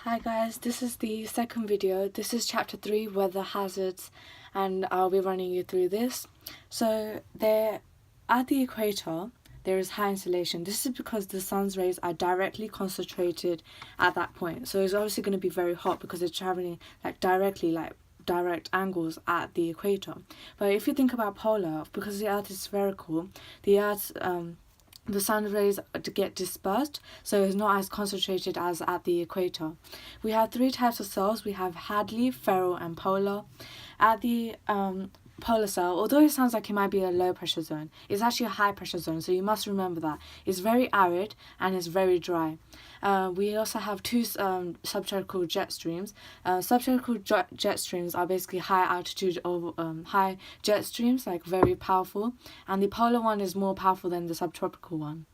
Hi guys, this is the second video. This is chapter 3, weather hazards, and I'll be running you through this. So there, at the equator, there is high insolation. This is because the sun's rays are directly concentrated at that point. So it's obviously going to be very hot because it's traveling direct angles at the equator. But if you think about polar, because the Earth is spherical, the sun rays get dispersed, so it's not as concentrated as at the equator. We have three types of cells. We have Hadley, feral, and polar. At the polar cell, although it sounds like it might be a low pressure zone, it's actually a high pressure zone, so you must remember that. It's very arid and it's very dry. We also have two subtropical jet streams. Subtropical jet streams are basically high altitude or high jet streams, like very powerful, and the polar one is more powerful than the subtropical one.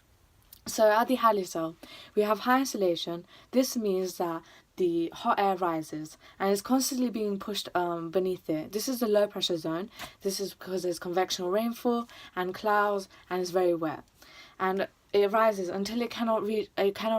So at the Hadley cell, we have high insolation. This means that the hot air rises and is constantly being pushed beneath it. This is the low pressure zone. This is because there's convectional rainfall and clouds and it's very wet. And it rises until it cannot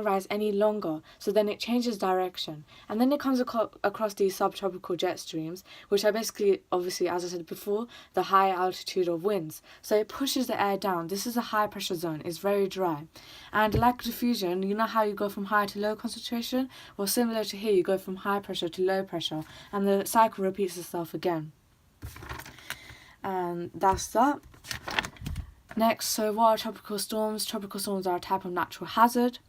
rise any longer, so then it changes direction, and then it comes across these subtropical jet streams, which are basically, obviously, as I said before, the high altitude of winds. So it pushes the air down. This is a high pressure zone. It's very dry, and like diffusion, you know how you go from high to low concentration? Well, similar to here, you go from high pressure to low pressure, and the cycle repeats itself again. And that's that. Next, so what are tropical storms? Tropical storms are a type of natural hazard.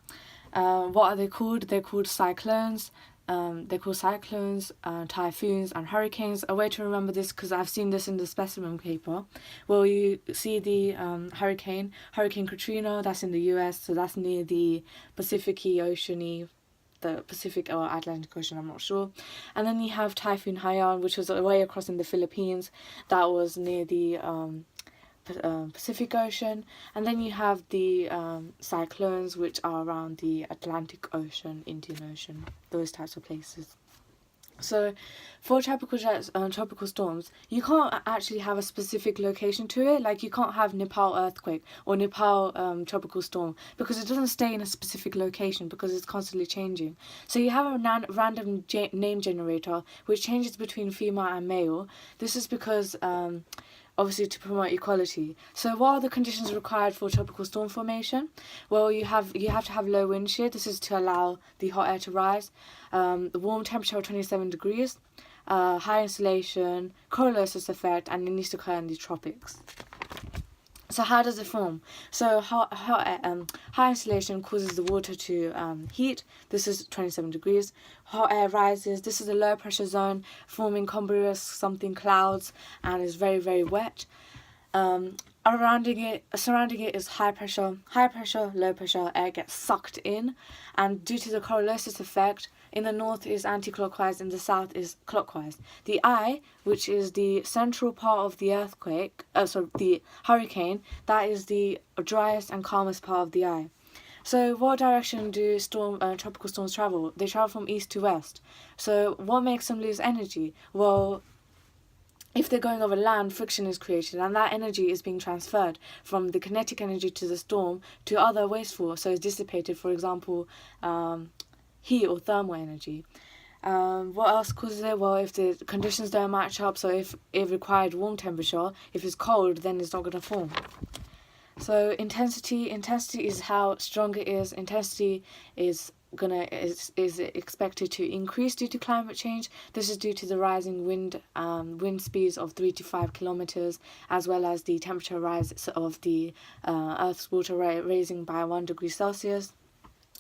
What are they called? They're called cyclones. Typhoons, and hurricanes. A way to remember this, because I've seen this in the specimen paper. Well, you see the Hurricane Katrina, that's in the US, so that's near the Pacific Ocean, the Pacific or Atlantic Ocean, I'm not sure. And then you have Typhoon Haiyan, which was way across in the Philippines, that was near the Pacific Ocean. And then you have the cyclones, which are around the Atlantic Ocean, Indian Ocean, those types of places. So for tropical storms, you can't actually have a specific location to it. Like, you can't have Nepal earthquake or Nepal tropical storm, because it doesn't stay in a specific location, because it's constantly changing. So you have a random name generator which changes between female and male. This is because obviously to promote equality. So what are the conditions required for tropical storm formation? Well, you have to have low wind shear. This is to allow the hot air to rise. The warm temperature of 27 degrees, high insolation, coriolis effect, and it needs to occur in the tropics. So how does it form? So high insolation causes the water to heat. This is 27 degrees. Hot air rises. This is a low pressure zone forming cumulus clouds, and is very, very wet. Surrounding it is high pressure, low pressure. Air gets sucked in, and due to the coriolis effect, in the north is anti-clockwise, in the south is clockwise. The eye, which is the central part of the the hurricane, that is the driest and calmest part of the eye. So what direction do tropical storms travel? They travel from east to west. So what makes them lose energy? Well, if they're going over land, friction is created, and that energy is being transferred from the kinetic energy to the storm to other wasteful, so it's dissipated, for example, heat or thermal energy. What else causes it? Well, if the conditions don't match up, so if it required warm temperature, if it's cold, then it's not going to form. So intensity is how strong it is. Intensity is expected to increase due to climate change. This is due to the rising wind speeds of 3 to 5 kilometers, as well as the temperature rise of the Earth's water rising by 1 degree Celsius.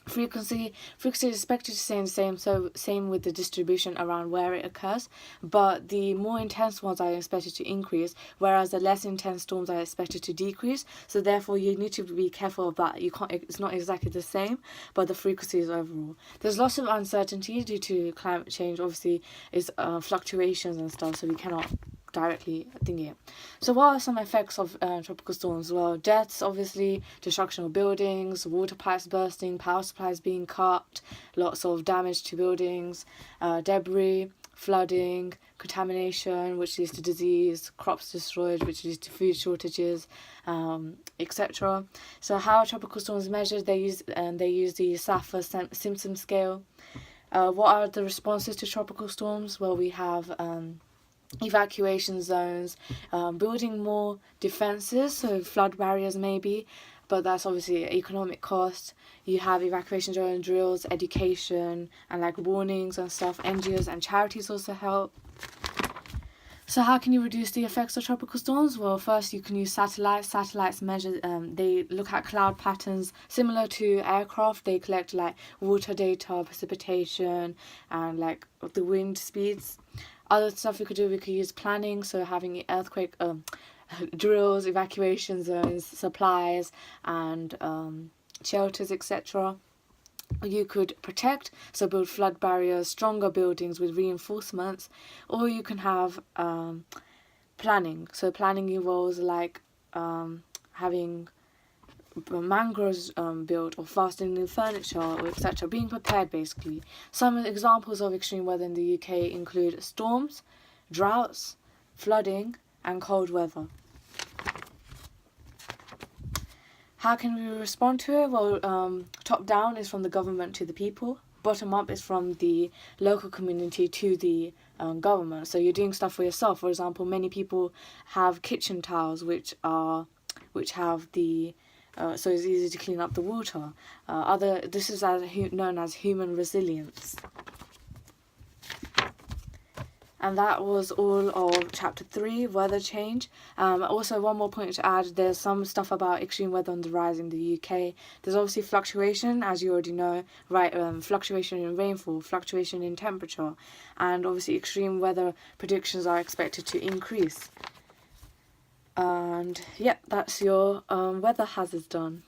Frequency is expected to stay the same, so same with the distribution around where it occurs, but the more intense ones are expected to increase, whereas the less intense storms are expected to decrease. So therefore you need to be careful of that. It's not exactly the same, but the frequency is overall. There's lots of uncertainty due to climate change. Obviously, it's fluctuations and stuff, so we cannot directly thinking it. So what are some effects of tropical storms? Well, deaths, obviously, destruction of buildings, water pipes bursting, power supplies being cut, lots of damage to buildings, debris, flooding, contamination, which leads to disease, crops destroyed, which leads to food shortages, etc. So how are tropical storms measured? They use the Saffir-Simpson scale. What are the responses to tropical storms? Well, we have evacuation zones, building more defences, so flood barriers maybe, but that's obviously economic cost. You have evacuation zone drills, education, and like warnings and stuff. NGOs and charities also help. So how can you reduce the effects of tropical storms? Well, first you can use satellites. Satellites measure, they look at cloud patterns similar to aircraft. They collect like water data, precipitation, and like the wind speeds. Other stuff we could do, we could use planning, so having earthquake drills, evacuation zones, supplies, and shelters, etc. You could protect, so build flood barriers, stronger buildings with reinforcements, or you can have planning. So planning involves like having mangroves built, or fastening new furniture, or etc. Being prepared, basically. Some examples of extreme weather in the UK include storms, droughts, flooding, and cold weather. How can we respond to it? Well, top down is from the government to the people. Bottom up is from the local community to the government. So you're doing stuff for yourself. For example, many people have kitchen towels which have the so it's easy to clean up the water. This is known as human resilience. And that was all of chapter 3, weather change. Also, one more point to add, there's some stuff about extreme weather on the rise in the UK. There's obviously fluctuation, as you already know, right? Fluctuation in rainfall, fluctuation in temperature, and obviously extreme weather predictions are expected to increase. And yeah, that's your weather hazards done.